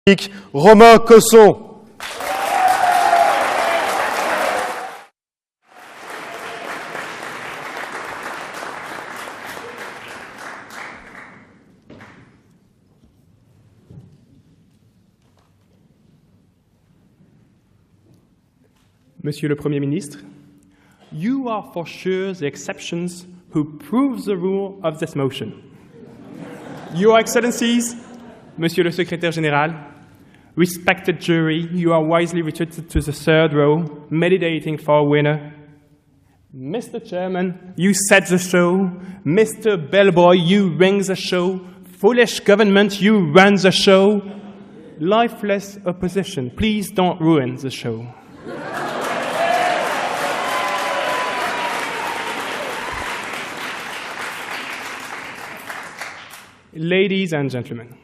Romain, Cosson. Monsieur le Premier Ministre, you are for sure the exceptions who prove the rule of this motion. Your Excellencies, Monsieur le Secrétaire Général, respected jury, you are wisely retreated to the third row, meditating for a winner. Mr. Chairman, you set the show. Mr. Bellboy, you ring the show. Foolish government, you run the show. Lifeless opposition, please don't ruin the show. Ladies and gentlemen,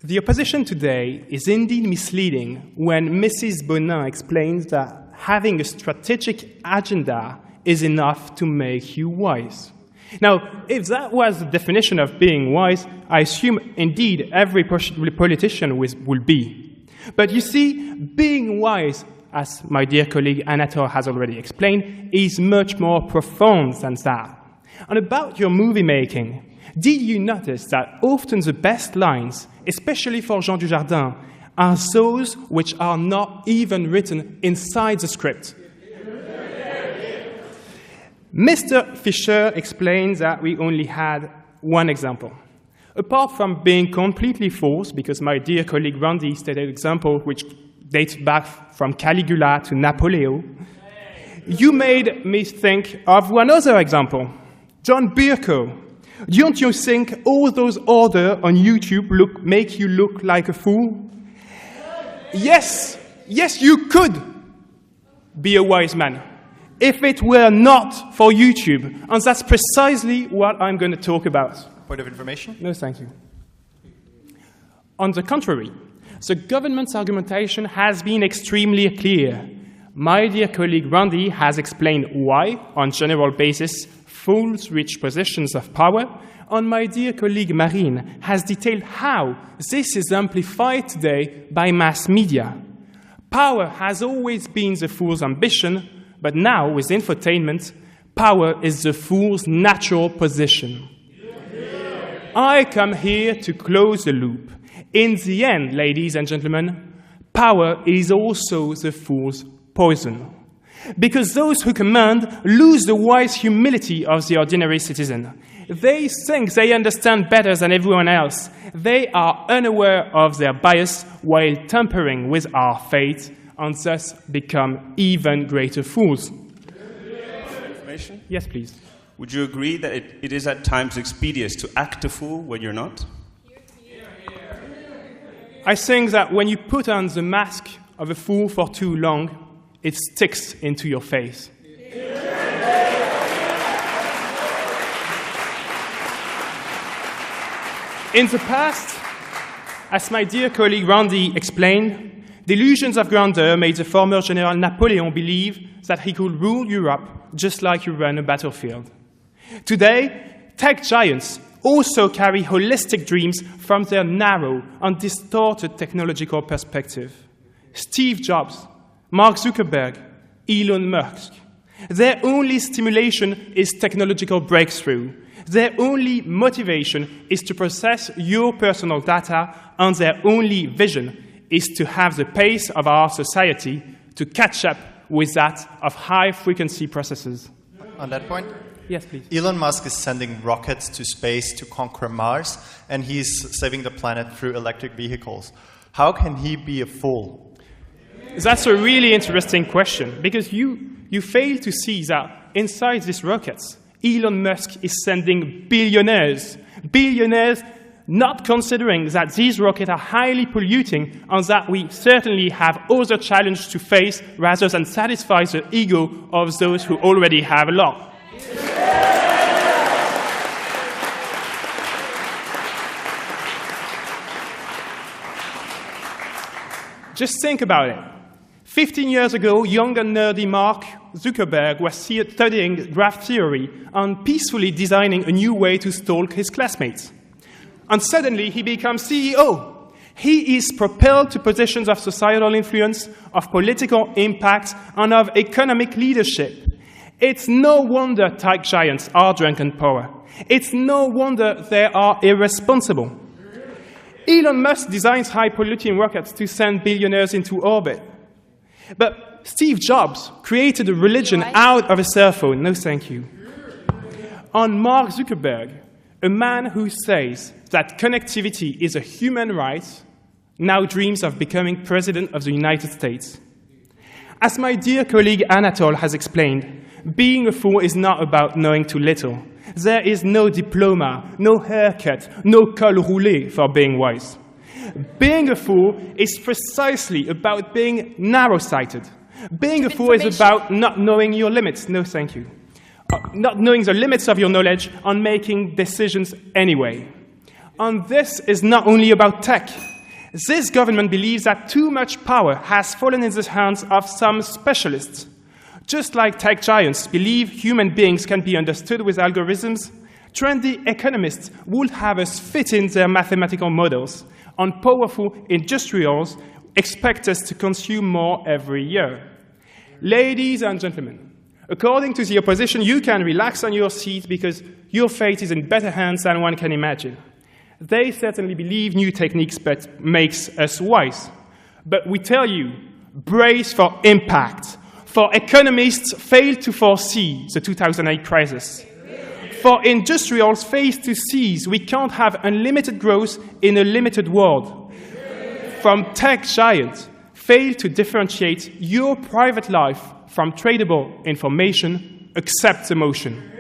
the opposition today is indeed misleading when Mrs. Bonin explains that having a strategic agenda is enough to make you wise. Now, if that was the definition of being wise, I assume indeed every politician will be. But you see, being wise, as my dear colleague Anatole has already explained, is much more profound than that. And about your movie making, did you notice that often the best lines, especially for Jean Dujardin, are those which are not even written inside the script? Mr. Fischer explains that we only had one example. Apart from being completely false, because my dear colleague Randy stated an example which dates back from Caligula to Napoleon, you made me think of one other example, John Birko. Don't you think all those orders on YouTube make you look like a fool? Yes, you could be a wise man if it were not for YouTube. And that's precisely what I'm going to talk about. Point of information? No, thank you. On the contrary, the government's argumentation has been extremely clear. My dear colleague Randy has explained why, on general basis, fools reach positions of power, and my dear colleague Marine has detailed how this is amplified today by mass media. Power has always been the fool's ambition, but now, with infotainment, power is the fool's natural position. I come here to close the loop. In the end, ladies and gentlemen, power is also the fool's poison. Because those who command lose the wise humility of the ordinary citizen. They think they understand better than everyone else. They are unaware of their bias while tampering with our fate and thus become even greater fools. Information? Yes, please. Would you agree that it is at times expedient to act a fool when you're not? I think that when you put on the mask of a fool for too long, it sticks into your face. In the past, as my dear colleague Randy explained, delusions of grandeur made the former General Napoleon believe that he could rule Europe just like you run a battlefield. Today, tech giants also carry holistic dreams from their narrow and distorted technological perspective. Steve Jobs, Mark Zuckerberg, Elon Musk. Their only stimulation is technological breakthrough. Their only motivation is to process your personal data, and their only vision is to have the pace of our society to catch up with that of high-frequency processes. On that point? Yes, please. Elon Musk is sending rockets to space to conquer Mars, and he's saving the planet through electric vehicles. How can he be a fool? That's a really interesting question, because you fail to see that inside these rockets, Elon Musk is sending billionaires, not considering that these rockets are highly polluting and that we certainly have other challenges to face rather than satisfy the ego of those who already have a lot. Just think about it. 15 years ago, young and nerdy Mark Zuckerberg was studying graph theory and peacefully designing a new way to stalk his classmates. And suddenly he becomes CEO. He is propelled to positions of societal influence, of political impact, and of economic leadership. It's no wonder tech giants are drunk on power. It's no wonder they are irresponsible. Elon Musk designs high-polluting rockets to send billionaires into orbit. But Steve Jobs created a religion out of a cell phone. No, thank you. And Mark Zuckerberg, a man who says that connectivity is a human right, now dreams of becoming President of the United States. As my dear colleague Anatole has explained, being a fool is not about knowing too little. There is no diploma, no haircut, no col roulé for being wise. Being a fool is precisely about being narrow-sighted. Being a fool is about not knowing your limits. No, thank you. Not knowing the limits of your knowledge and making decisions anyway. And this is not only about tech. This government believes that too much power has fallen in the hands of some specialists. Just like tech giants believe human beings can be understood with algorithms, trendy economists would have us fit in their mathematical models, and powerful industrials expect us to consume more every year. Ladies and gentlemen, according to the opposition, you can relax on your seat because your fate is in better hands than one can imagine. They certainly believe new techniques but makes us wise. But we tell you, brace for impact. For economists fail to foresee the 2008 crisis. For industrials face to seize, we can't have unlimited growth in a limited world. From tech giants, fail to differentiate your private life from tradable information, accept the motion.